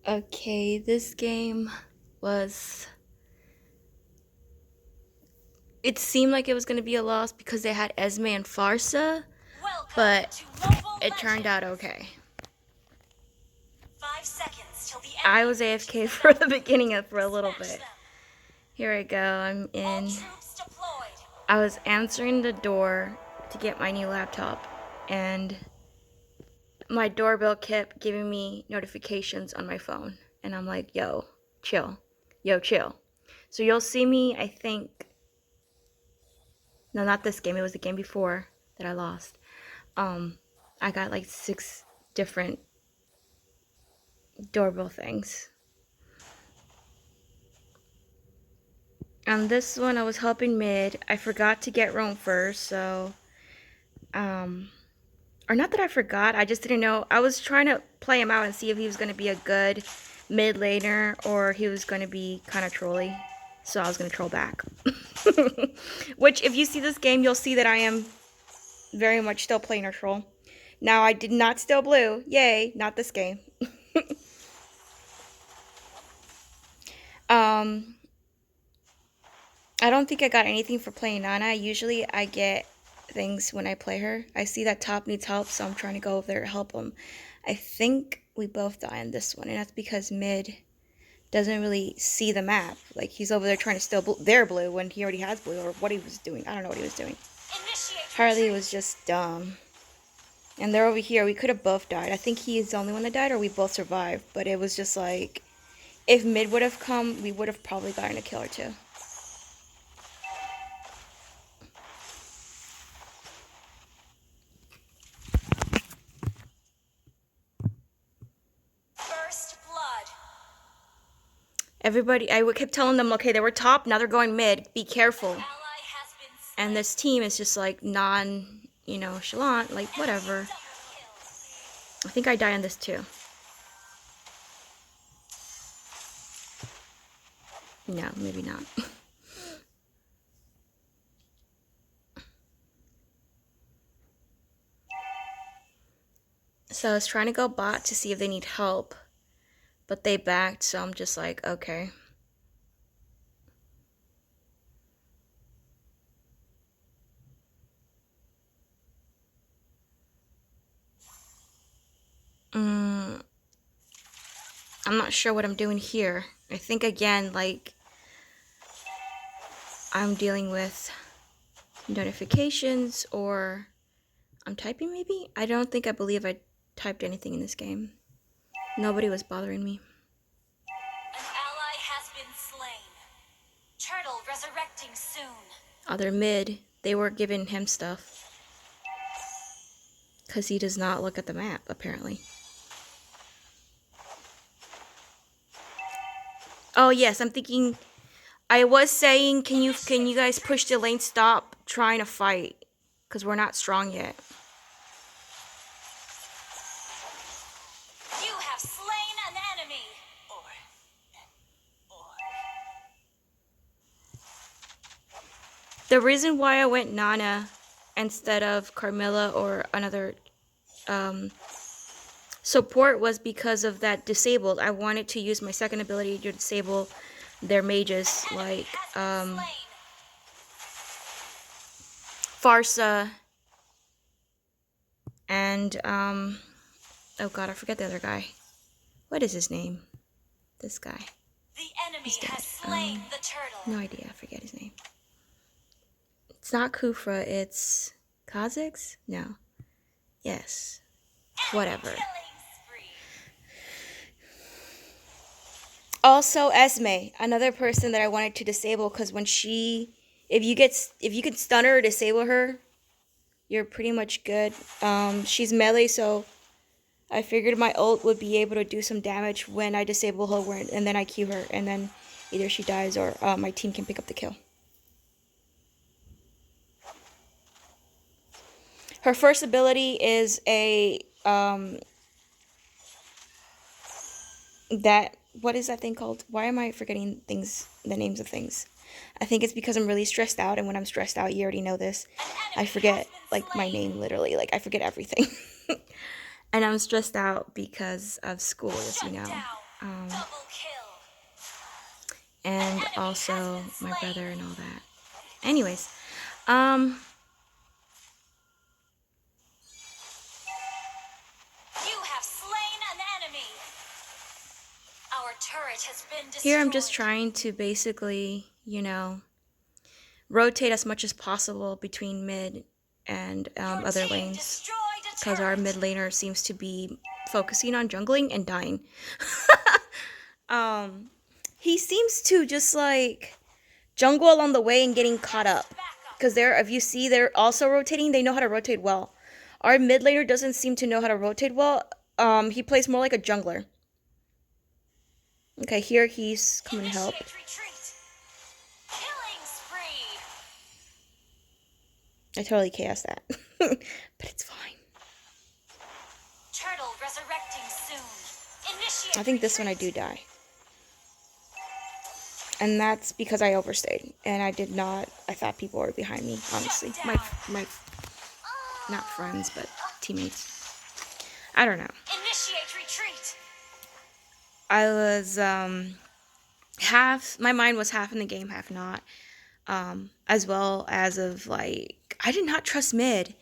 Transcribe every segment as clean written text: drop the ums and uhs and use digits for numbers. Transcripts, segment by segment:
Okay, this game was. It seemed like it was going to be a loss because they had Esme and Farsa, but it turned out okay. 5 seconds till the I enemy was reaches AFK the for the battlefield. beginning of for a little Smash bit. them. Here I go, I'm All in. troops deployed. I was answering the door to get my new laptop, and my doorbell kept giving me notifications on my phone. And I'm like, yo, chill. Yo, chill. So you'll see me, I think. No, not this game. It was the game before that I lost. I got like 6 different doorbell things. On this one, I was helping mid. I forgot to get roam first, so or not that I forgot. I just didn't know. I was trying to play him out and see if he was going to be a good mid laner or he was going to be kind of trolly. So I was going to troll back. Which, if you see this game, you'll see that I am very much still playing a troll. Now, I did not steal blue. Yay, not this game. um, I don't think I got anything for playing Nana. Usually I get things when I play her. I see that top needs help, so I'm trying to go over there to help him. I think we both die on this one, and that's because mid doesn't really see the map. Like, he's over there trying to steal their blue when he already has blue, or what he was doing. I don't know what he was doing. Initiate Harley retreat. was just dumb. And they're over here. We could have both died. I think he's the only one that died, or we both survived. But it was just like, if mid would have come, we would have probably gotten a kill or two. First blood. Everybody, I kept telling them, okay, they were top, now they're going mid. Be careful. Ally has been And slain. this team is just like nonchalant, like whatever. Double kill. I think I die on this too. No, maybe not. So I was trying to go bot to see if they need help, but they backed, so I'm just like, okay. I'm not sure what I'm doing here. I think again, like, I'm dealing with notifications or I'm typing maybe? I believe I typed anything in this game. Nobody was bothering me. An ally has been slain. Turtle resurrecting soon. Other mid, they were giving him stuff. Because he does not look at the map, apparently. Oh yes, I'm thinking. I was saying, can you guys push the lane? Stop trying to fight, because we're not strong yet. You have slain an enemy. The reason why I went Nana instead of Carmilla or another support was because of that disabled. I wanted to use my second ability to disable their mages, like Farsa and oh god, I forget the other guy. What is his name? This guy. The enemy He's dead. has slain the turtle. No idea, I forget his name. It's not Kufra, it's Kha'Zix? No. Yes. Whatever. Killing spree. Also, Esme, another person that I wanted to disable, because when if you can stun her or disable her, you're pretty much good. She's melee, so I figured my ult would be able to do some damage when I disable her, and then I Q her, and then either she dies or my team can pick up the kill. Her first ability is what is that thing called? Why am I forgetting the names of things? I think it's because I'm really stressed out, and when I'm stressed out, you already know this, I forget, like, my name, literally. Like, I forget everything. And I'm stressed out because of school, as you know. Double kill. and also my brother and all that. Anyways, You have slain an enemy. Our turret has been destroyed. here I'm just trying to basically, rotate as much as possible between mid and Your other team lanes, destroyed a because our turret. mid laner seems to be focusing on jungling and dying. He seems to just like jungle along the way and getting caught up. Because if you see, they're also rotating. They know how to rotate well. Our mid laner doesn't seem to know how to rotate well. He plays more like a jungler. Okay, here he's coming to help. Initiate retreat. Killing spree. I totally chaos that. But it's fine. Turtle resurrecting soon. Initiate I think this one I do die. And that's because I overstayed. And I did not, I thought people were behind me, honestly. My not friends, but teammates. I don't know. Initiate retreat. I was, my mind was half in the game, half not. As well as of, like, I did not trust mid.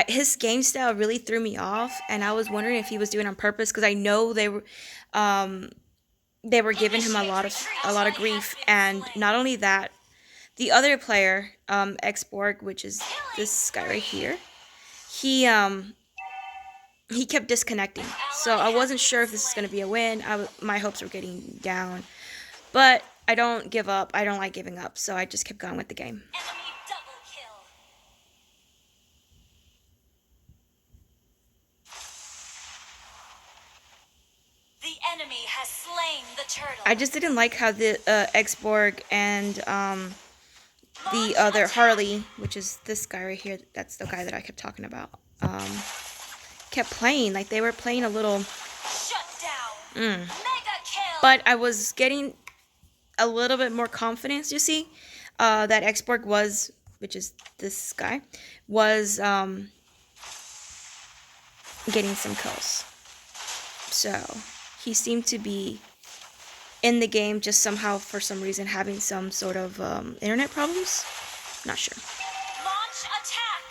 His game style really threw me off, and I was wondering if he was doing it on purpose, because I know they were giving him a lot of grief. And not only that, the other player, Xborg, which is this guy right here, he kept disconnecting. So I wasn't sure if this is going to be a win. My hopes were getting down. But I don't give up. I don't like giving up. So I just kept going with the game. Enemy double kill. The enemy has slain the turtle. I just didn't like how the Xborg and the other Harley, which is this guy right here, that's the guy that I kept talking about, kept playing. Like, they were playing a little... Shut down. Mega kill. But I was getting a little bit more confidence, you see. That Xborg was, which is this guy, was getting some kills. So, he seemed to be in the game, just somehow, for some reason, having some sort of internet problems. Not sure. Launch attack.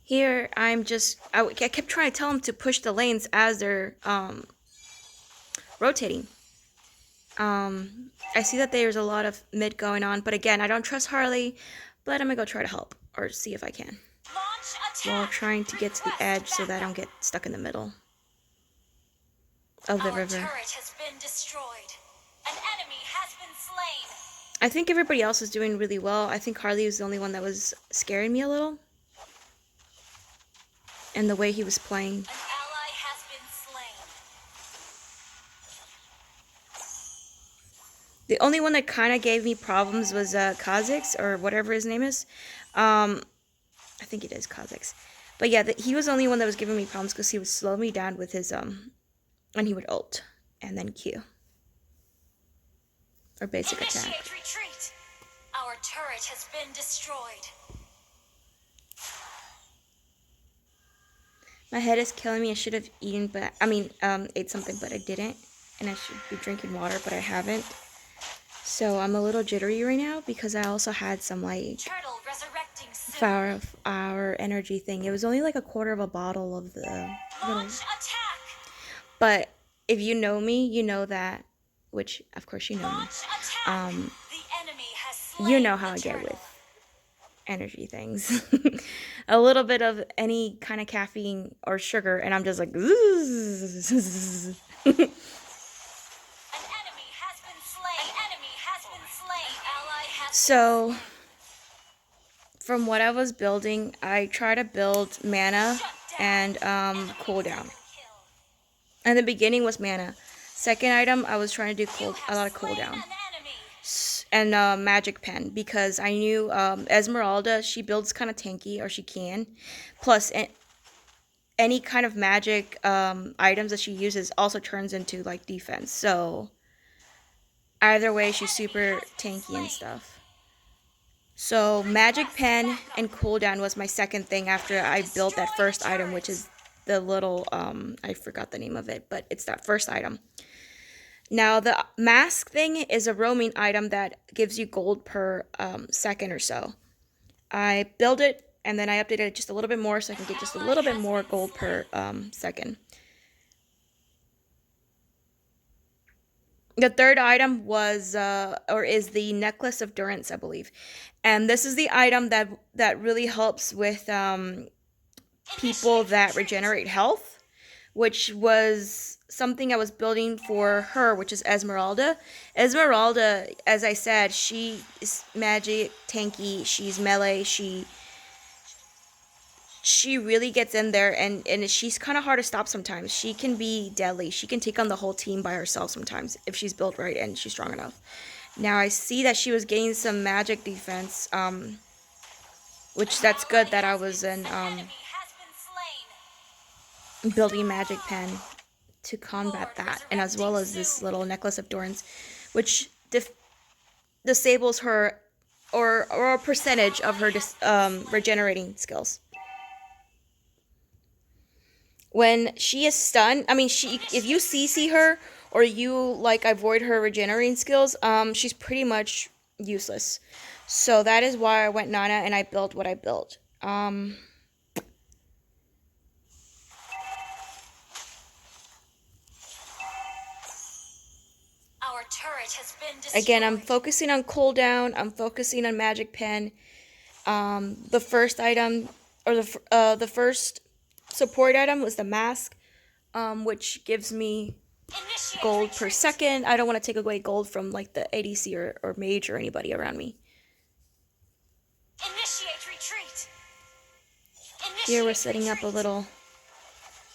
Here, I kept trying to tell him to push the lanes as they're rotating. I see that there's a lot of mid going on, but again, I don't trust Harley, but I'm gonna go try to help, or see if I can, Launch attack. while trying to get to the edge so that I don't get stuck in the middle of the Our river. turret has been destroyed. An enemy has been slain. I think everybody else is doing really well. I think Harley was the only one that was scaring me a little. And the way he was playing. An ally has been slain. The only one that kind of gave me problems was Kha'Zix, or whatever his name is. I think it is Kha'Zix. But yeah, he was the only one that was giving me problems, because he would slow me down with his, and he would ult, and then Q. Or basic attack. Initiate retreat. Our turret has been destroyed. My head is killing me. I should have eaten, ate something, but I didn't. And I should be drinking water, but I haven't. So I'm a little jittery right now, because I also had some, like, Turtle resurrecting soon. 5-hour energy thing. It was only like a quarter of a bottle of the little... Launch attack. But if you know me, you know that, which of course you know me. Launch attack. The enemy has slain You know how the I get turtle. with energy things. A little bit of any kind of caffeine or sugar, and I'm just like, An enemy has been slain. An enemy has been slain. An ally has So, from what I was building, I try to build mana and cooldown. kill. And the beginning was mana. Second item, I was trying to do a lot of Slain cooldown. an enemy. And magic pen, because I knew Esmeralda, she builds kind of tanky, or she can. Plus, any kind of magic items that she uses also turns into, like, defense. So, either way, she's super tanky and stuff. So, magic pen and cooldown was my second thing after I built that first item, which is the little I forgot the name of it, but it's that first item. Now the mask thing is a roaming item that gives you gold per second or so. I build it and then I updated it just a little bit more so I can get just a little bit more gold per second. The third item was or is the necklace of durance, I believe, and this is the item that really helps with people that regenerate health, which was something I was building for her, which is Esmeralda. Esmeralda, as I said, she is magic tanky. She's melee. She really gets in there, and she's kind of hard to stop sometimes. She can be deadly. She can take on the whole team by herself sometimes if she's built right and she's strong enough. Now I see that she was getting some magic defense, which that's good that I was in building magic pen to combat that, and as well as this little necklace of Dorans, which disables her or a percentage of her regenerating skills. When she is stunned, I mean, if you CC her or you like avoid her regenerating skills, she's pretty much useless. So that is why I went Nana and I built what I built. Our turret has been destroyed. Again, I'm focusing on cooldown. I'm focusing on magic pen. The first item, or the first support item was the mask, which gives me gold per second. I don't want to take away gold from like the ADC or mage or anybody around me. Initiate retreat. Here we're setting up a little.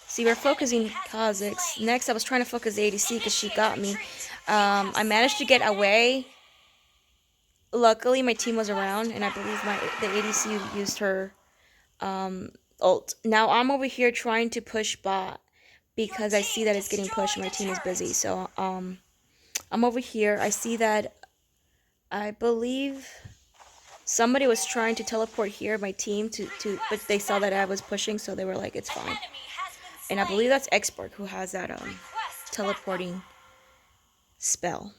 See, we're focusing Kha'Zix. Next, I was trying to focus the ADC because she got me. I managed to get away. Luckily, my team was around, and I believe the ADC used her ult. Now I'm over here trying to push bot because I see that it's getting pushed and my team is busy. So I'm over here. I see that I believe somebody was trying to teleport here, my team, but they saw that I was pushing, so they were like, it's fine. And I believe that's Export who has that teleporting spell.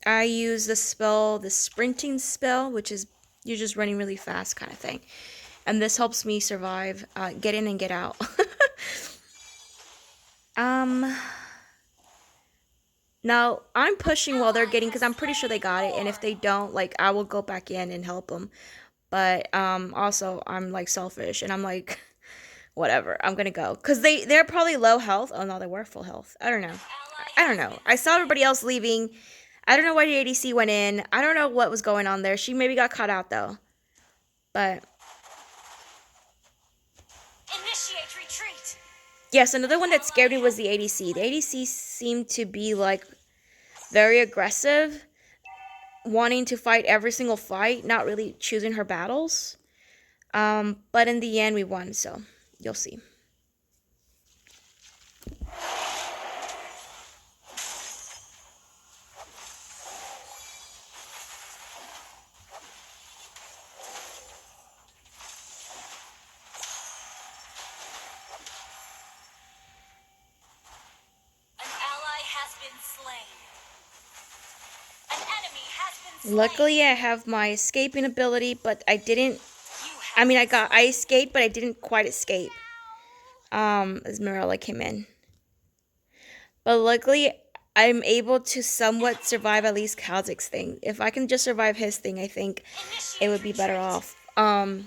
I use the spell, the sprinting spell, which is you're just running really fast kind of thing. And this helps me survive, get in and get out. Now, I'm pushing while they're getting, because I'm pretty sure they got it. And if they don't, like, I will go back in and help them. But also, I'm, like, selfish. And I'm like, whatever, I'm going to go. Because they're probably low health. Oh, no, they were full health. I don't know. I saw everybody else leaving. I don't know why the ADC went in. I don't know what was going on there. She maybe got caught out, though. But Initiate retreat. yes, another one that scared me was the ADC. The ADC seemed to be, like, very aggressive, wanting to fight every single fight, not really choosing her battles. But in the end, we won, so you'll see. Luckily, I have my escaping ability, but I didn't. I mean, I escaped, but I didn't quite escape. Esmeralda came in. But luckily, I'm able to somewhat survive at least Kha'Zix's thing. If I can just survive his thing, I think it would be better off. Let's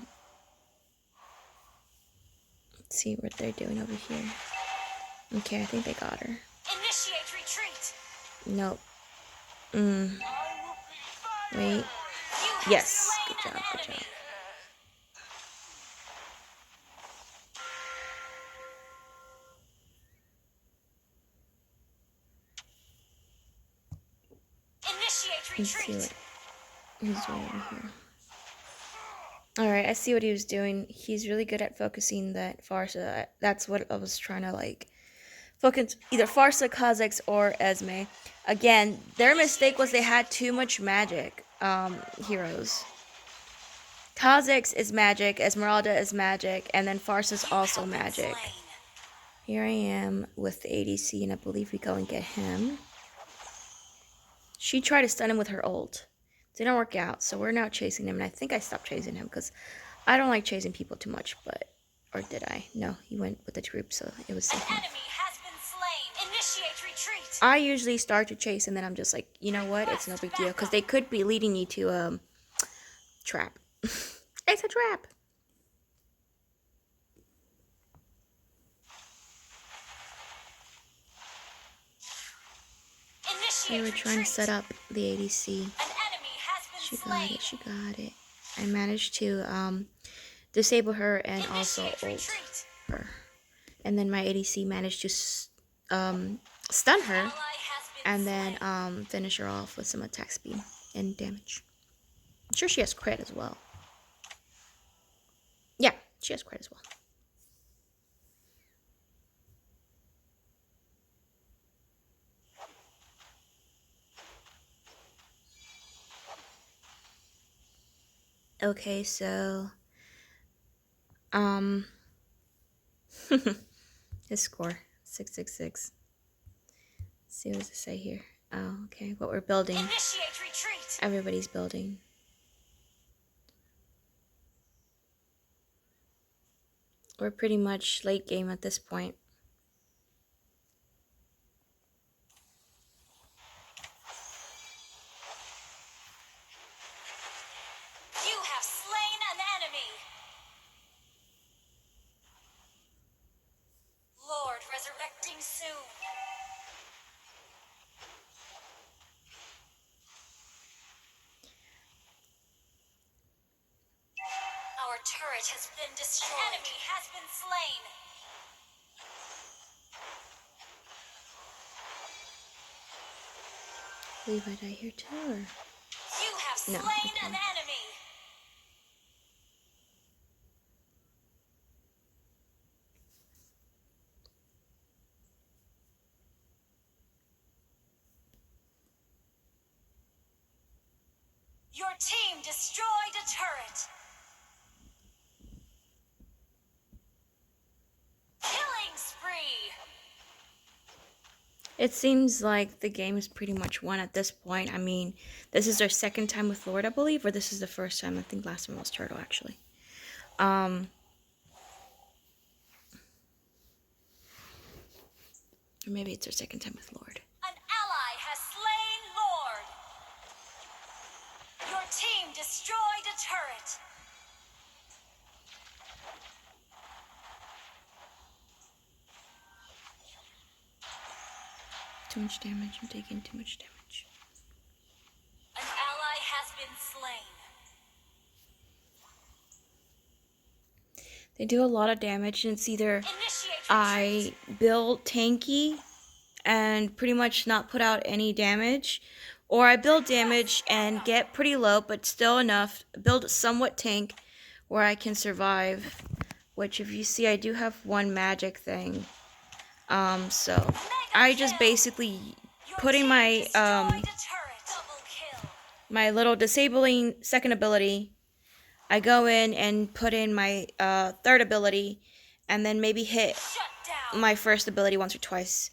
see what they're doing over here. Okay, I think they got her. Initiate retreat. Nope. Wait. Yes. Good job. Good job. Initiate Let's see retreat. what he's doing over here. Alright, I see what he was doing. He's really good at focusing that Pharsa. That's what I was trying to, like, focus either Pharsa, Kha'Zix, or Esme. Again, their mistake was they had too much magic heroes. Kha'Zix is magic, Esmeralda is magic, and then Farsa's also Have been magic. slain. Here I am with the ADC, and I believe we go and get him. She tried to stun him with her ult. Didn't work out, so we're now chasing him, and I think I stopped chasing him because I don't like chasing people too much, but... Or did I? No, he went with the troop, so it was An safe enough. enemy has been slain. Initiate retreat. I usually start to chase, and then I'm just like, you know what? It's no big deal, because they could be leading you to, trap. It's a trap! Initiate They were trying to retreat. set up the ADC. An enemy has been She got slain. it, she got it. I managed to, disable her and also Initiate ult retreat. her. And then my ADC managed to, stun her. Ally has been And then slain. finish her off with some attack speed and damage. I'm sure she has crit as well. Yeah, she has crit as well. Okay, so his score 666. Let's see what does it say here. Oh, okay. What we're building. Initiate retreat. Everybody's building. We're pretty much late game at this point. You have slain an enemy. Lord resurrecting soon. Our turret has been destroyed. An enemy has been slain. I believe I die here too, or? You have No, slain okay. an enemy. Your team destroyed a turret. Killing spree. It seems like the game is pretty much won at this point. I mean, this is our second time with Lord, I believe, or this is the first time. I think last time was Turtle, actually. Or maybe it's our second time with Lord. An ally has slain Lord. Your team destroyed a turret. Too much damage. I'm taking too much damage. An ally has been slain. They do a lot of damage, and it's either Initiate I retreat. build tanky and pretty much not put out any damage, or I build damage and get pretty low, but still enough, build somewhat tank where I can survive, which if you see, I do have one magic thing. So I just basically Your putting team my, destroyed a turret. Double kill. my little disabling second ability. I go in and put in my, third ability, and then maybe hit Shut down. my first ability once or twice,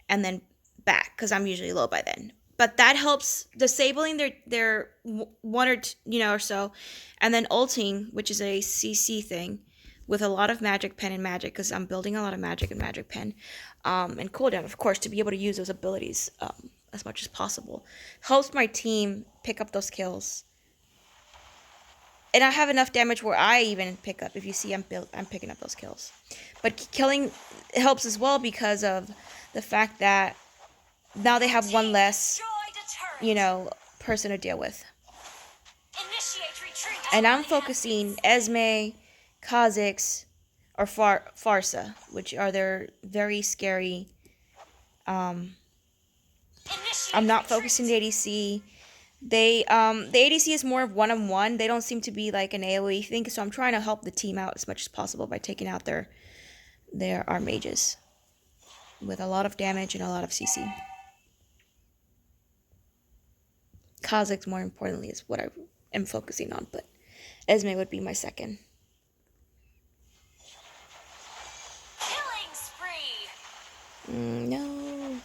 and then back, because I'm usually low by then. But that helps disabling their one or two, or so, and then ulting, which is a CC thing, with a lot of magic pen and magic, because I'm building a lot of magic and magic pen, and cooldown, of course, to be able to use those abilities as much as possible. Helps my team pick up those kills. And I have enough damage where I even pick up. If you see, I'm picking up those kills. But killing helps as well because of the fact that now they have one less, Destroyed a turret. person to deal with. Initiate retreat. And I'm Ally has been focusing slain. Esme, Kha'Zix, or Farsa, which are their very scary. Initiate I'm not retreat. focusing the ADC. The ADC is more of one-on-one. They don't seem to be like an AoE thing, so I'm trying to help the team out as much as possible by taking out our mages with a lot of damage and a lot of CC. Kha'Zix, more importantly, is what I am focusing on, but Esme would be my second. Killing spree. No.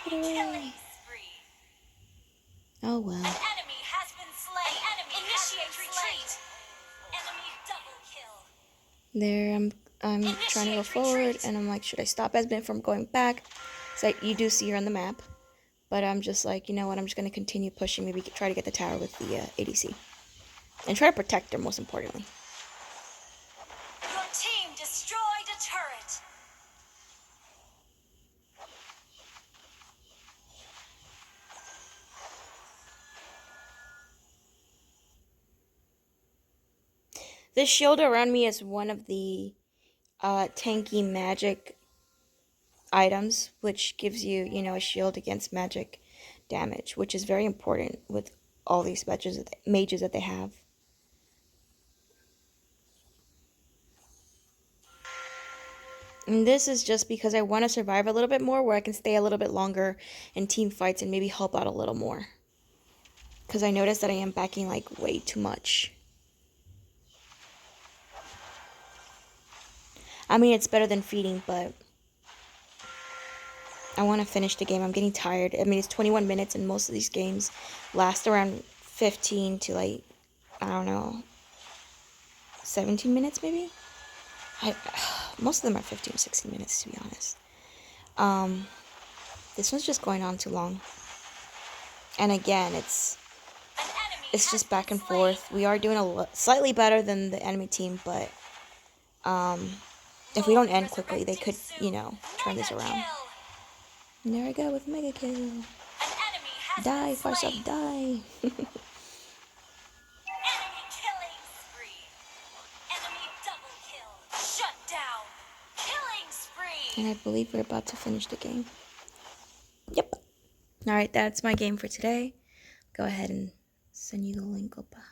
Enemy killing spree. Oh well. Enemy has been slain. Enemy initiate retreat. Enemy double kill. There, I'm trying to go forward, and I'm like, should I stop Esme from going back? So you do see her on the map, but I'm just like, you know what? I'm just gonna continue pushing. Maybe try to get the tower with the ADC, and try to protect her. Most importantly. Your team destroyed a turret. This shield around me is one of the tanky magic items, which gives you, you know, a shield against magic damage, which is very important with all these mages that they have. And this is just because I want to survive a little bit more, where I can stay a little bit longer in team fights and maybe help out a little more. Because I noticed that I am backing like way too much. I mean, it's better than feeding, but I want to finish the game. I'm getting tired. I mean, it's 21 minutes, and most of these games last around 15 to like, I don't know, 17 minutes maybe? Most of them are 15 or 16 minutes, to be honest. This one's just going on too long. And again, it's just back and forth. We are doing slightly better than the enemy team, but if we don't end quickly, they could, you know, turn this around. And there I go with mega kill. Die, Farce up, die. Enemy killing spree. Enemy double kill. Shut down. Killing spree. And I believe we're about to finish the game. Yep. Alright, that's my game for today. Go ahead and send you the link, Opa.